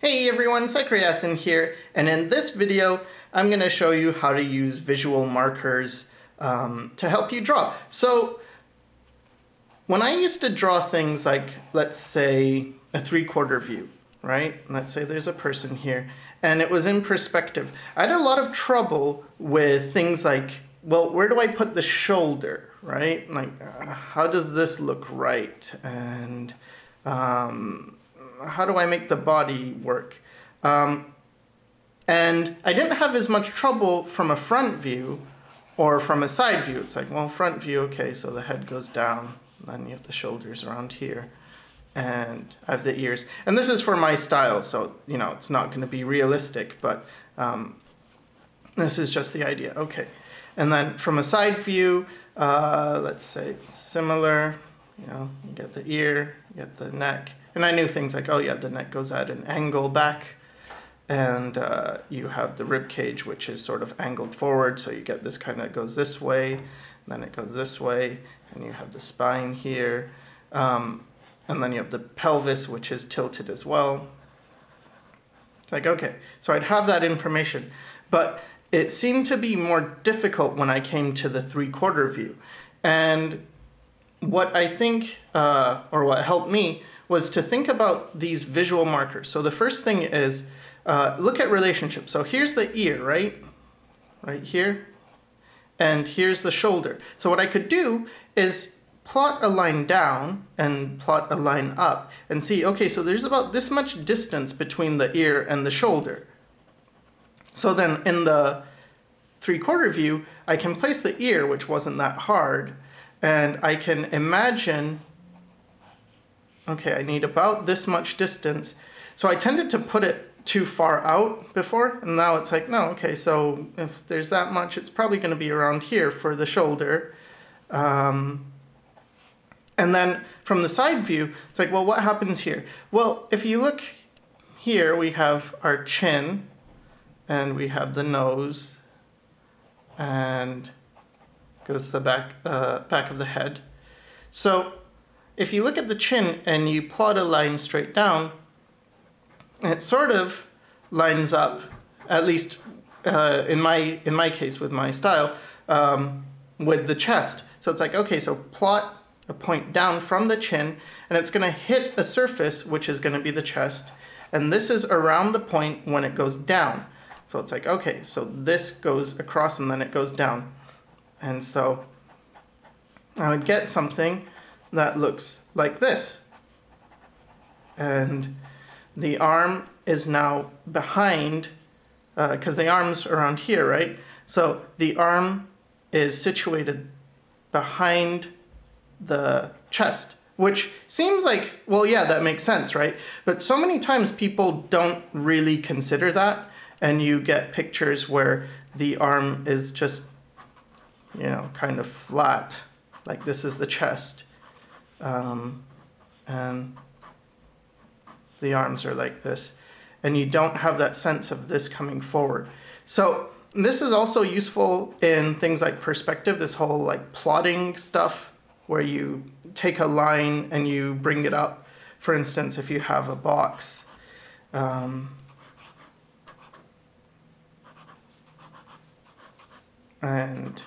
Hey everyone, Canson here, and in this video I'm going to show you how to use visual markers to help you draw. So when I used to draw things like, let's say, a 3/4 view, right? Let's say there's a person here, and it was in perspective. I had a lot of trouble with things like, well, where do I put the shoulder, right? Like, how does this look right? And how do I make the body work? And I didn't have as much trouble from a front view or from a side view. It's like, well, front view, okay, so the head goes down, then you have the shoulders around here, and I have the ears. And this is for my style, so, you know, it's not going to be realistic, but this is just the idea. Okay, and then from a side view, let's say it's similar, you know, you get the ear, you get the neck. And I knew things like, oh yeah, the neck goes at an angle back, and you have the rib cage, which is sort of angled forward, so you get this kind of goes this way, then it goes this way, and you have the spine here, and then you have the pelvis, which is tilted as well. It's like, okay, so I'd have that information, but it seemed to be more difficult when I came to the 3/4 view. And what I think, or what helped me, was to think about these visual markers. So the first thing is, look at relationships. So here's the ear, right? Right here. And here's the shoulder. So what I could do is plot a line down and plot a line up and see, okay, so there's about this much distance between the ear and the shoulder. So then in the 3/4 view, I can place the ear, which wasn't that hard, and I can imagine, okay, I need about this much distance. So I tended to put it too far out before, and now it's like, no, okay, so if there's that much, it's probably going to be around here for the shoulder. And then from the side view, it's like, well, what happens here? Well, if you look here, we have our chin, and we have the nose, and goes to the back of the head. So if you look at the chin and you plot a line straight down, it sort of lines up, at least in my case with my style, with the chest. So it's like, okay, so plot a point down from the chin, and it's going to hit a surface, which is going to be the chest, and this is around the point when it goes down. So it's like, okay, so this goes across and then it goes down. And so I would get something that looks like this. And the arm is now behind, because the arm's around here, right? So the arm is situated behind the chest, which seems like, well, yeah, that makes sense, right? But so many times people don't really consider that, and you get pictures where the arm is just, you know, kind of flat, like this is the chest, and the arms are like this, and you don't have that sense of this coming forward. So this is also useful in things like perspective, this whole like plotting stuff, where you take a line and you bring it up. For instance, if you have a box, and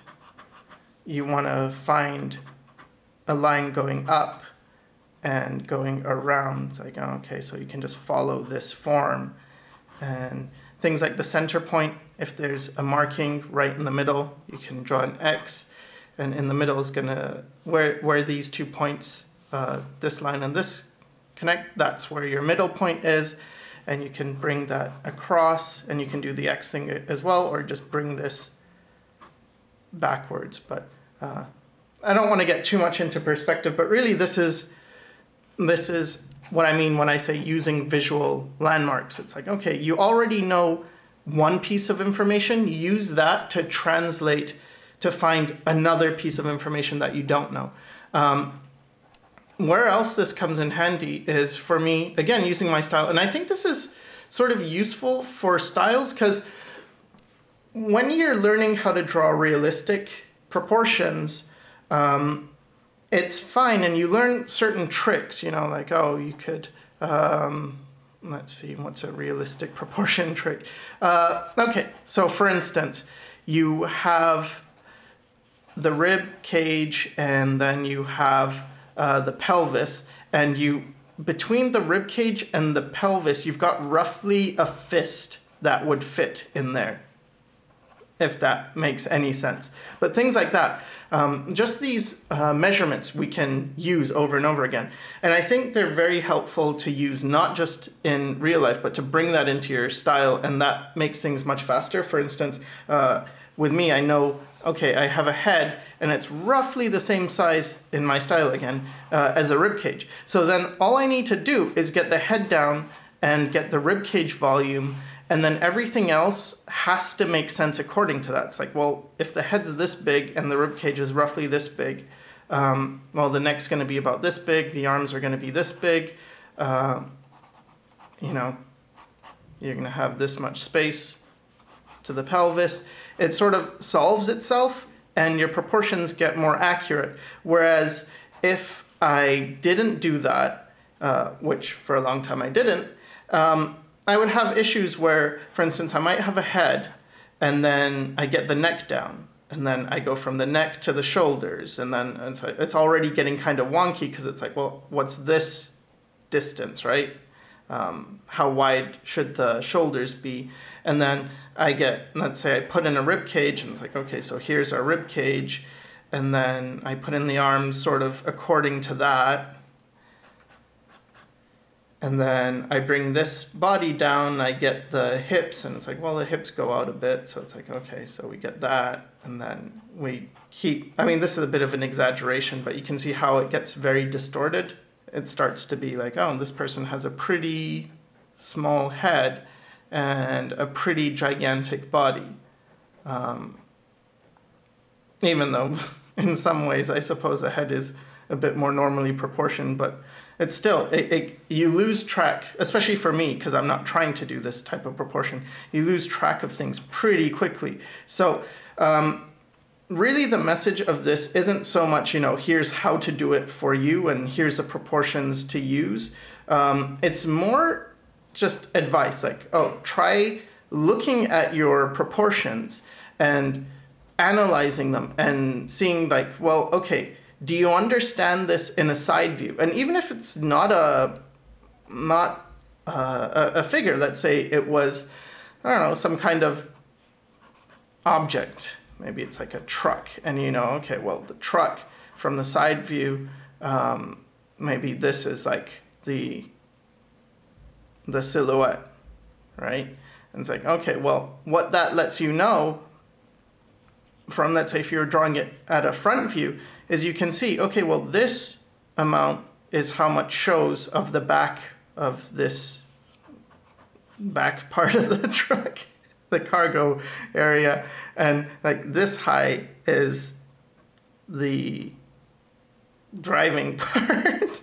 you want to find a line going up and going around. It's like, oh, okay, so you can just follow this form. And things like the center point, if there's a marking right in the middle, you can draw an X, and in the middle is gonna, where these 2 points, this line and this connect, that's where your middle point is, and you can bring that across, and you can do the X thing as well, or just bring this backwards. But I don't want to get too much into perspective, but really this is what I mean when I say using visual landmarks. It's like, okay, you already know one piece of information, use that to translate to find another piece of information that you don't know. Where else this comes in handy is, for me, again, using my style, and I think this is sort of useful for styles, because when you're learning how to draw realistic proportions, it's fine, and you learn certain tricks, you know, like, oh, you could let's see, what's a realistic proportion trick? Okay, so for instance, you have the rib cage and then you have the pelvis, and between the rib cage and the pelvis, you've got roughly a fist that would fit in there, if that makes any sense. But things like that, just these measurements we can use over and over again. And I think they're very helpful to use not just in real life, but to bring that into your style, and that makes things much faster. For instance, with me, I know, okay, I have a head, and it's roughly the same size in my style again as the rib cage. So then all I need to do is get the head down and get the rib cage volume, and then everything else has to make sense according to that. It's like, well, if the head's this big and the rib cage is roughly this big, well, the neck's going to be about this big, the arms are going to be this big, you know, you're going to have this much space to the pelvis. It sort of solves itself, and your proportions get more accurate. Whereas if I didn't do that, which for a long time I didn't, I would have issues where, for instance, I might have a head, and then I get the neck down, and then I go from the neck to the shoulders, and then it's already getting kind of wonky, because it's like, well, what's this distance, right? How wide should the shoulders be? And then I get, let's say I put in a rib cage, and it's like, okay, so here's our rib cage, and then I put in the arms sort of according to that. And then I bring this body down, I get the hips, and it's like, well, the hips go out a bit, so it's like, okay, so we get that, and then we keep, I mean, this is a bit of an exaggeration, but you can see how it gets very distorted. It starts to be like, oh, this person has a pretty small head and a pretty gigantic body. Even though in some ways, I suppose the head is a bit more normally proportioned, but it's still, you lose track, especially for me, because I'm not trying to do this type of proportion. You lose track of things pretty quickly. So really the message of this isn't so much, you know, here's how to do it for you and here's the proportions to use. It's more just advice, like, oh, try looking at your proportions and analyzing them and seeing like, well, okay, do you understand this in a side view? And even if it's not a figure, let's say it was, I don't know, some kind of object. Maybe it's like a truck, and you know, okay, well, the truck from the side view, maybe this is like the silhouette, right? And it's like, okay, well, what that lets you know from, let's say, if you're drawing it at a front view, is you can see, okay, well, this amount is how much shows of the back of this back part of the truck, the cargo area, and like this height is the driving part.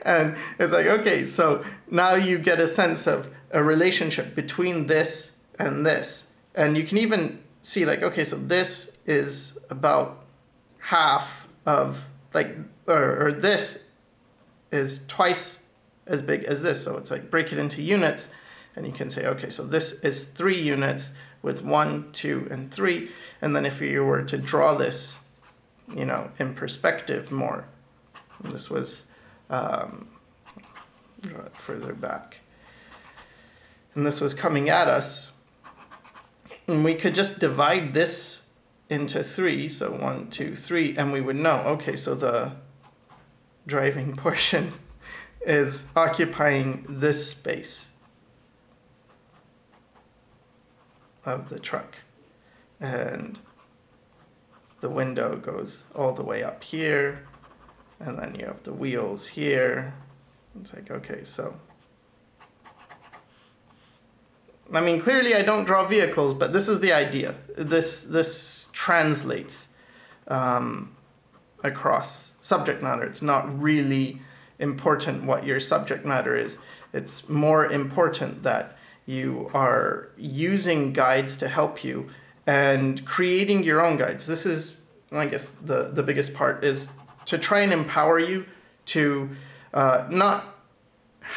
And it's like, okay, so now you get a sense of a relationship between this and this. And you can even see like, okay, so this is about half of like, or this is twice as big as this. So it's like break it into units, and you can say, okay, so this is 3 units with 1, 2, and 3. And then if you were to draw this, you know, in perspective more, and this was, draw it further back, and this was coming at us, and we could just divide this into 3, so 1, 2, 3, and we would know, okay, so the driving portion is occupying this space of the truck, and the window goes all the way up here, and then you have the wheels here. It's like, okay, so I mean, clearly I don't draw vehicles, but this is the idea. This translates across subject matter. It's not really important what your subject matter is. It's more important that you are using guides to help you and creating your own guides. This is, I guess, the biggest part is to try and empower you to not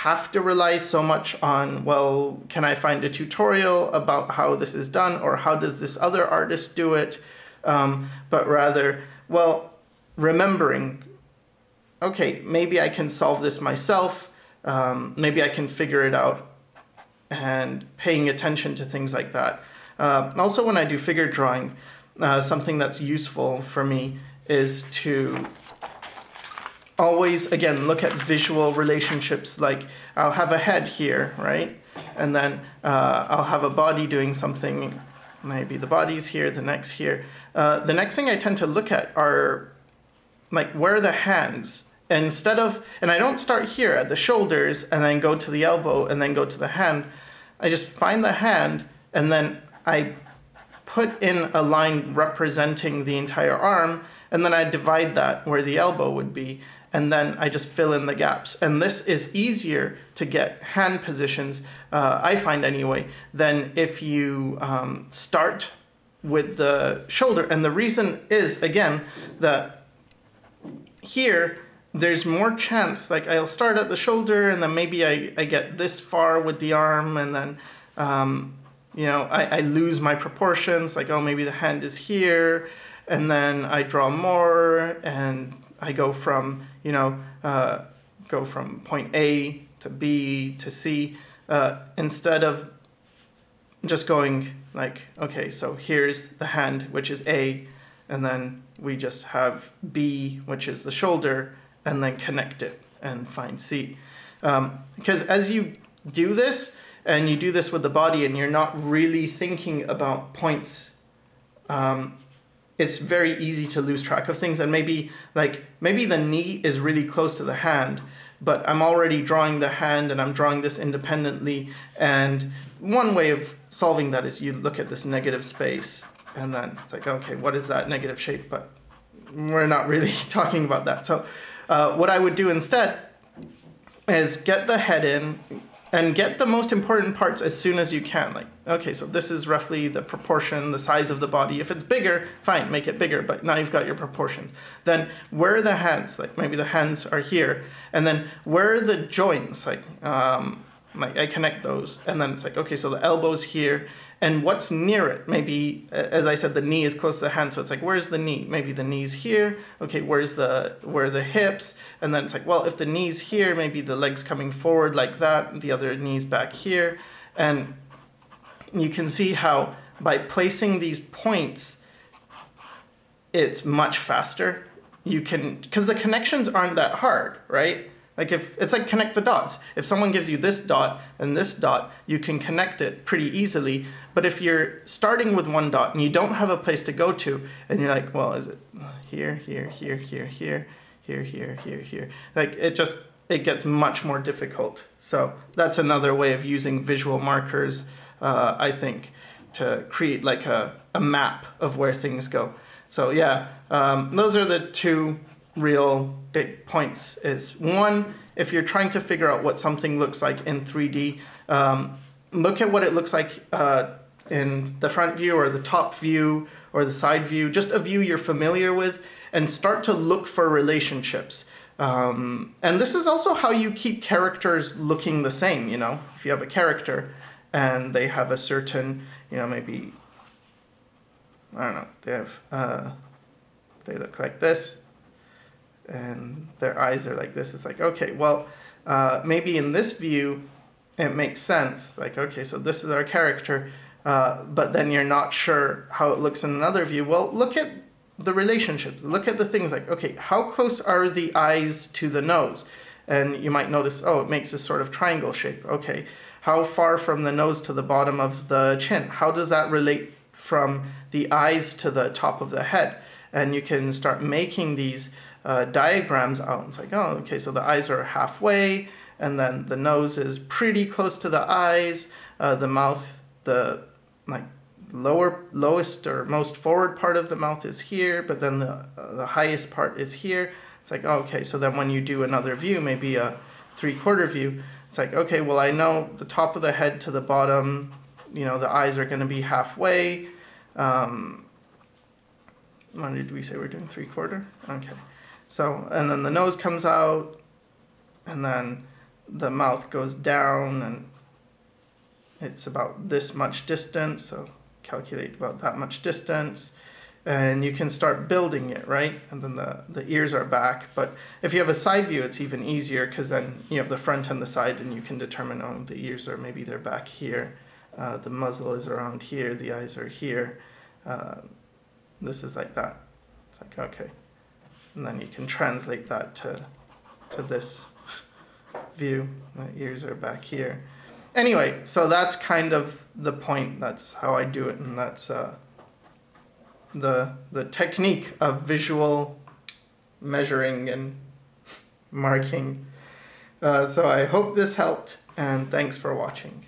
have to rely so much on, well, can I find a tutorial about how this is done, or how does this other artist do it? But rather, well, remembering, okay, maybe I can solve this myself, maybe I can figure it out, and paying attention to things like that. Also, when I do figure drawing, something that's useful for me is to always, again, look at visual relationships. Like, I'll have a head here, right? And then I'll have a body doing something. Maybe the body's here, the neck's here. The next thing I tend to look at are, like, where are the hands? Instead of, and I don't start here at the shoulders and then go to the elbow and then go to the hand. I just find the hand, and then I put in a line representing the entire arm, and then I divide that where the elbow would be, and then I just fill in the gaps. And this is easier to get hand positions, I find anyway, than if you start with the shoulder. And the reason is, again, that here, there's more chance, like I'll start at the shoulder and then maybe I get this far with the arm, and then, you know, I lose my proportions, like, oh, maybe the hand is here, and then I draw more, and I go from, you know, go from point A to B to C, instead of just going like, okay, so here's the hand, which is A, and then we just have B, which is the shoulder, and then connect it and find C. Because as you do this, and you do this with the body, and you're not really thinking about points, it's very easy to lose track of things. And maybe the knee is really close to the hand, but I'm already drawing the hand and I'm drawing this independently. And one way of solving that is you look at this negative space, and then it's like, okay, what is that negative shape? But we're not really talking about that. So what I would do instead is get the head in and get the most important parts as soon as you can. Like, okay, so this is roughly the proportion, the size of the body. If it's bigger, fine, make it bigger, but now you've got your proportions. Then where are the hands? Like, maybe the hands are here. And then where are the joints? Like I connect those. And then it's like, okay, so the elbow's here. And what's near it? Maybe, as I said, the knee is close to the hand, so it's like, where's the knee? Maybe the knee's here. Okay, where are the hips? And then it's like, well, if the knee's here, maybe the leg's coming forward like that, the other knee's back here. And you can see how by placing these points, it's much faster. You can, because the connections aren't that hard, right? Like, if it's like connect the dots. If someone gives you this dot and this dot, you can connect it pretty easily. But if you're starting with one dot and you don't have a place to go to, and you're like, well, is it here, here, here, here, here, here, here, here, here? Like, it gets much more difficult. So that's another way of using visual markers, I think, to create like a map of where things go. So yeah, those are the two real big points. Is one, if you're trying to figure out what something looks like in 3D, look at what it looks like in the front view or the top view or the side view, just a view you're familiar with, and start to look for relationships. And this is also how you keep characters looking the same, you know? If you have a character and they have a certain, you know, maybe, I don't know, they look like this, and their eyes are like this. It's like, okay, well, maybe in this view, it makes sense. Like, okay, so this is our character, but then you're not sure how it looks in another view. Well, look at the relationships. Look at the things like, okay, how close are the eyes to the nose? And you might notice, oh, it makes this sort of triangle shape. Okay, how far from the nose to the bottom of the chin? How does that relate from the eyes to the top of the head? And you can start making these diagrams out. It's like, oh, okay, so the eyes are halfway, and then the nose is pretty close to the eyes, the mouth, the like lowest or most forward part of the mouth is here, but then the highest part is here. It's like, oh, okay, so then when you do another view, maybe a 3/4 view, it's like, okay, well, I know the top of the head to the bottom, you know, the eyes are going to be halfway. When did we say we're doing 3/4? Okay. So, and then the nose comes out, and then the mouth goes down and it's about this much distance, so calculate about that much distance, and you can start building it, right? And then the ears are back. But if you have a side view, it's even easier, because then you have the front and the side, and you can determine, oh, the ears are, maybe they're back here, the muzzle is around here, the eyes are here. This is like that. It's like, okay. And then you can translate that to this view. The ears are back here. Anyway, so that's kind of the point. That's how I do it, and that's the technique of visual measuring and marking. So I hope this helped, and thanks for watching.